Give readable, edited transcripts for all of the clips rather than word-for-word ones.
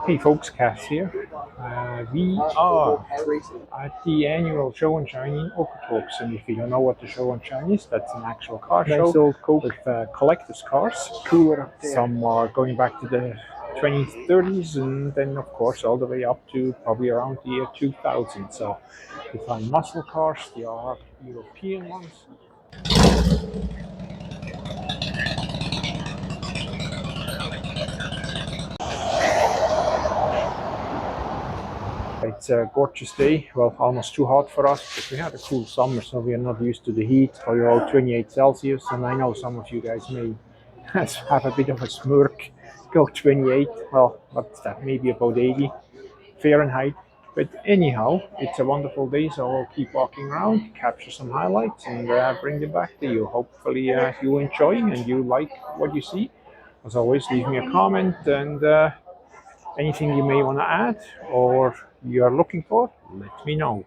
Hey folks, Kass here. We are at the annual Show and Shine in Okotoks, and if you don't know what the Show and Shine is, that's an actual car show with collector's cars. Some are going back to the 20s, 30s, and then of course all the way up to probably around the year 2000. So you find muscle cars, there are European ones. It's a gorgeous day, well, almost too hot for us, but we had a cool summer, so we are not used to the heat. We're all 28 Celsius, and I know some of you guys may have a bit of a smirk, go 28, well, what's that, maybe about 80 Fahrenheit. But anyhow, it's a wonderful day, so I'll keep walking around, capture some highlights, and bring them back to you. Hopefully you enjoy and you like what you see. As always, leave me a comment and anything you may want to add or you are looking for, let me know.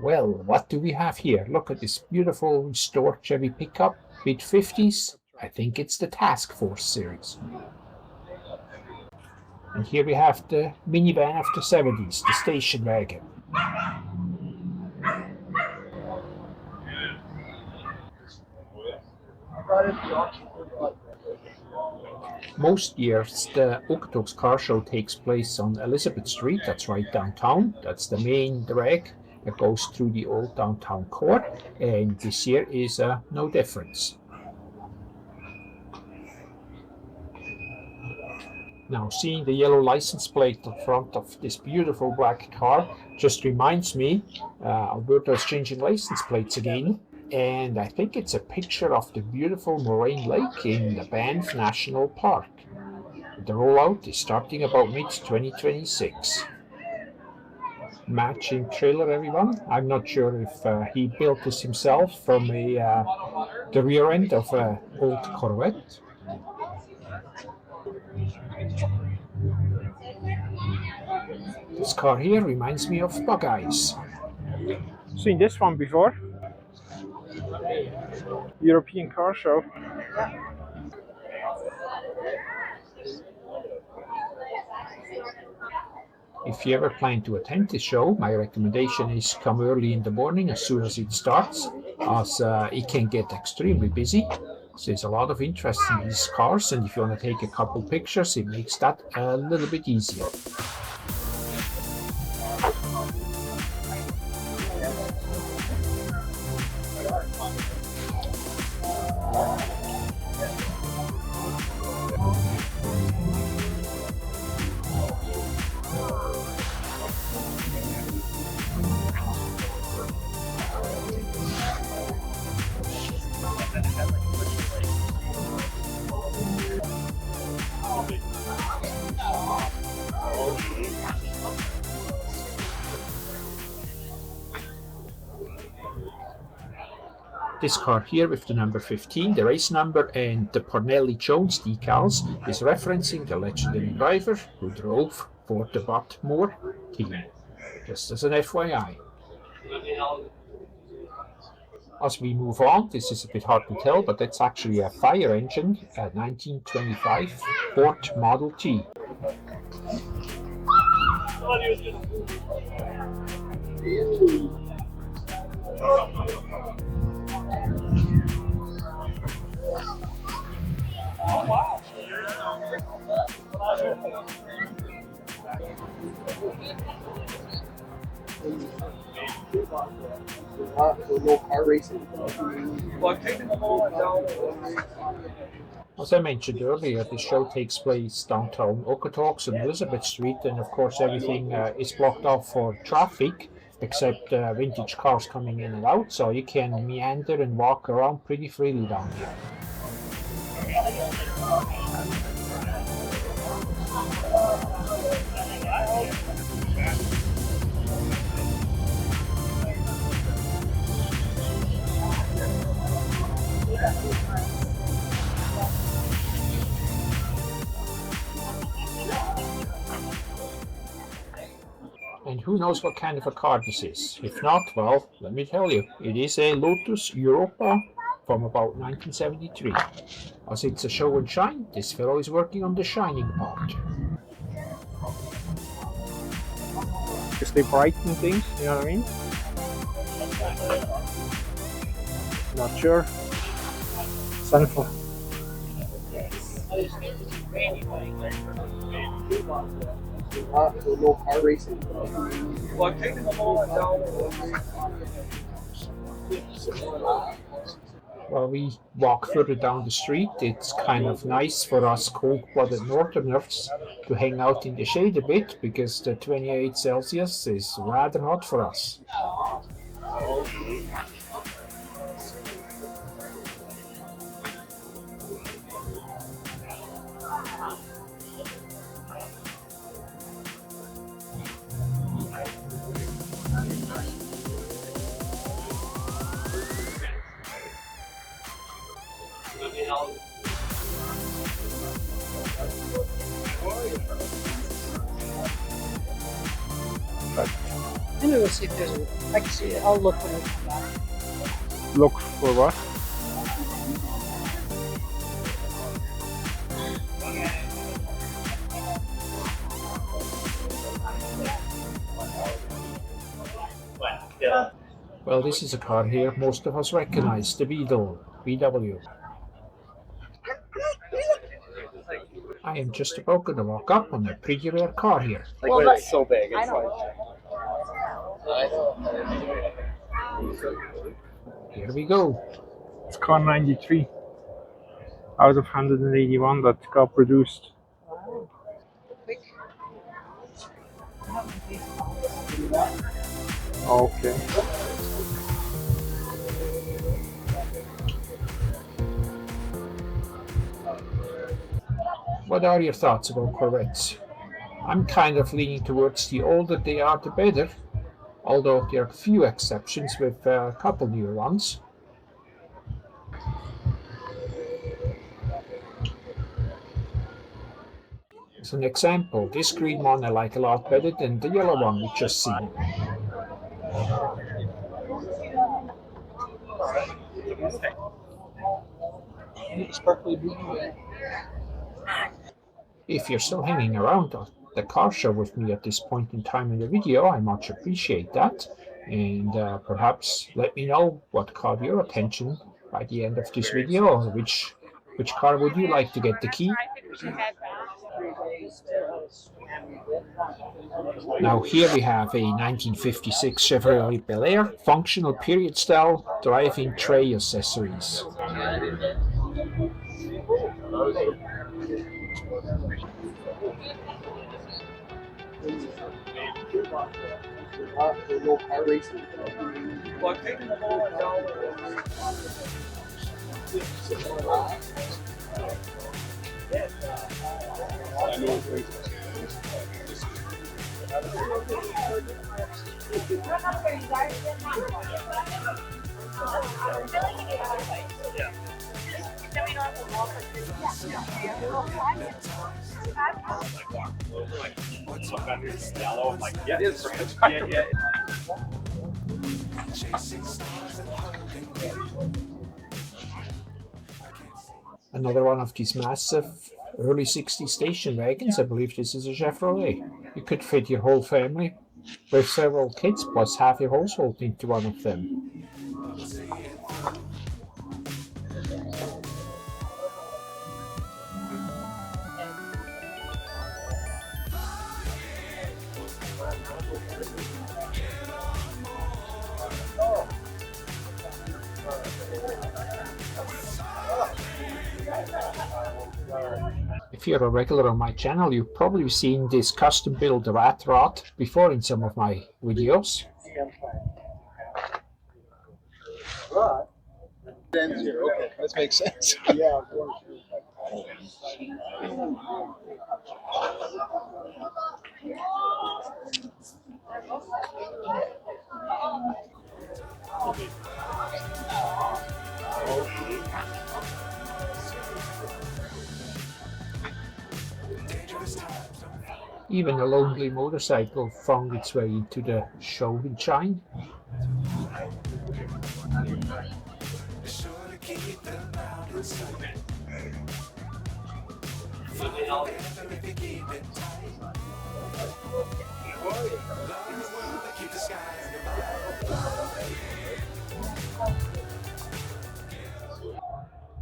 Well, what do we have here? Look at this beautiful restored Chevy pickup, mid-50s. I think it's the Task Force series. And here we have the minivan of the 70s, the station wagon. Most years, the Okotoks Car Show takes place on Elizabeth Street, that's right downtown. That's the main drag that goes through the old downtown core, and this year is no difference. Now, seeing the yellow license plate in front of this beautiful black car just reminds me Alberta is changing license plates again. And I think it's a picture of the beautiful Moraine Lake in the Banff National Park. The rollout is starting about mid-2026. Matching trailer, everyone. I'm not sure if he built this himself from the rear end of an old Corvette. This car here reminds me of Bug Eyes. Seen this one before? European car show. If you ever plan to attend this show, my recommendation is come early in the morning as soon as it starts, as it can get extremely busy. So there's a lot of interest in these cars, and if you want to take a couple pictures, it makes that a little bit easier. This car here with the number 15, the race number, and the Parnelli Jones decals is referencing the legendary driver who drove for the Butmore team. Just as an FYI. As we move on, this is a bit hard to tell, but that's actually a fire engine, a 1925 Ford Model T. As I mentioned earlier, the show takes place downtown Okotoks and Elizabeth Street, and of course everything is blocked off for traffic except vintage cars coming in and out, so you can meander and walk around pretty freely down here. And who knows what kind of a car this is? If not, well, let me tell you, it is a Lotus Europa from about 1973. As it's a show and shine, this fellow is working on the shining part. Because they brighten things, you know what I mean? Not sure. Sunflower. No car racing. While we walk further down the street, it's kind of nice for us cold-blooded northerners to hang out in the shade a bit, because the 28 Celsius is rather hot for us. I'm gonna go see if there's a. I can see it. I'll look when I come back. Look for what? Well, this is a car here most of us recognize, the Beetle, VW. I am just about going to walk up on a pretty rare car here. Well, that's so big. It's Here we go. It's car 93 out of 181 that got produced. Okay. What are your thoughts about Corvettes? I'm kind of leaning towards the older they are, the better, although there are a few exceptions with a couple newer ones. As an example, this green one I like a lot better than the yellow one we just seen. If you're still hanging around the car show with me at this point in time in the video, I much appreciate that. And perhaps let me know what caught your attention by the end of this video, or which car would you like to get the key? Now here we have a 1956 Chevrolet Bel Air, functional period style, drive-in tray accessories. no car racing. Another one of these massive early 60s station wagons. I believe this is a Chevrolet. You could fit your whole family with several kids plus half your household into one of them. If you're a regular on my channel, you've probably seen this custom-built rat rod before in some of my videos. Okay, this makes sense. Yeah, of course. Even a lonely motorcycle found its way into the show and shine.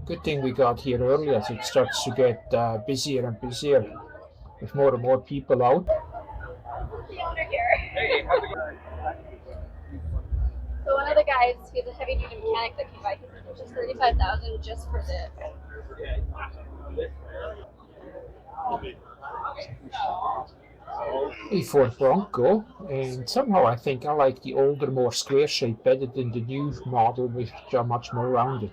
Good thing we got here early as it starts to get busier and busier with more and more people out. The owner here. So one of the guys, he's a heavy duty mechanic that came by. He said it's just $35,000 just for this. A Ford Bronco, and somehow I think I like the older, more square shape better than the new model, which are much more rounded.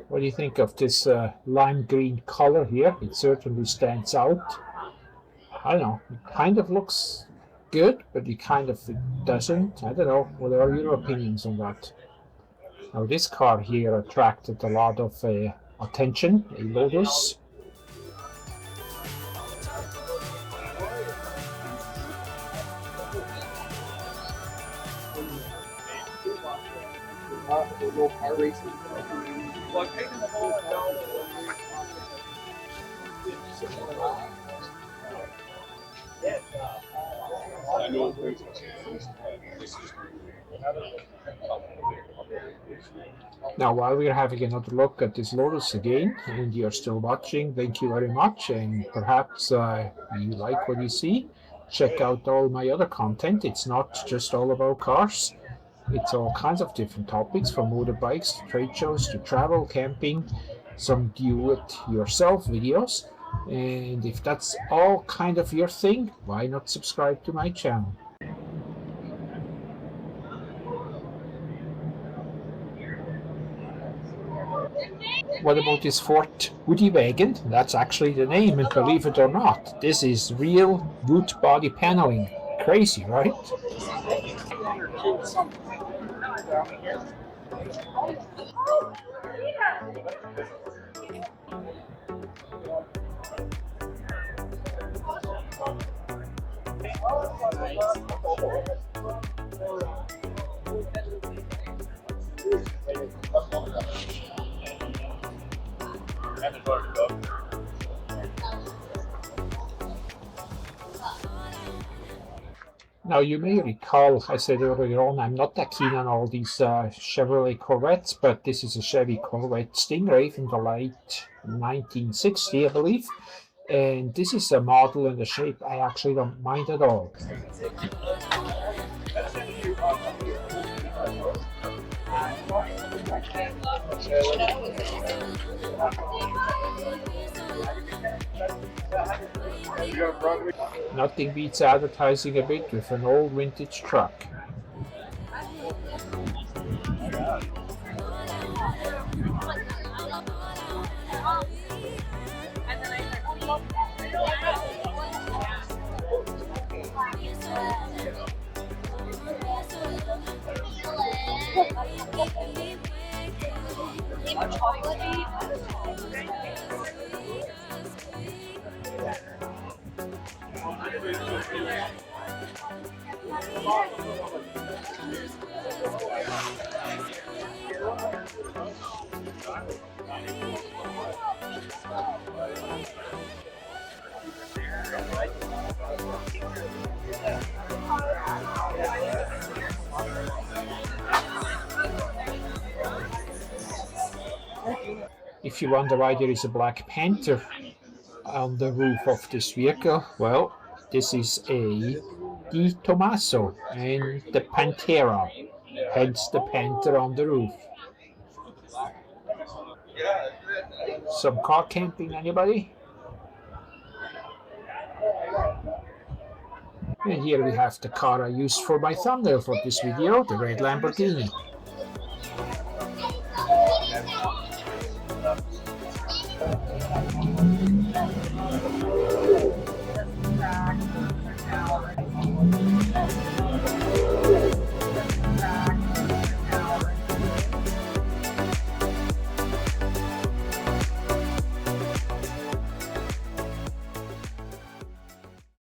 What do you think of this lime green color here? It certainly stands out. I don't know, it kind of looks good, but it kind of doesn't. I don't know, what are your opinions on that? Now this car here attracted a lot of attention, a Lotus. Car racing. Now while we're having another look at this Lotus again, and you're still watching, thank you very much, and perhaps you like what you see, check out all my other content. It's not just all about cars. It's all kinds of different topics, from motorbikes to trade shows to travel, camping, some do-it-yourself videos. And if that's all kind of your thing, why not subscribe to my channel? What about this Ford Woody Wagon? That's actually the name, and believe it or not, this is real wood body paneling. Crazy, right? Now you may recall I said earlier on I'm not that keen on all these Chevrolet Corvettes, but this is a Chevy Corvette Stingray from the late 1960, I believe. And this is a model and a shape I actually don't mind at all. Nothing beats advertising a bit with an old vintage truck. If you wonder why there is a black Panther on the roof of this vehicle, well, this is the Tomaso and the Pantera, hence the Panther on the roof. Some car camping, anybody? And here we have the car I used for my thumbnail for this video, the red Lamborghini.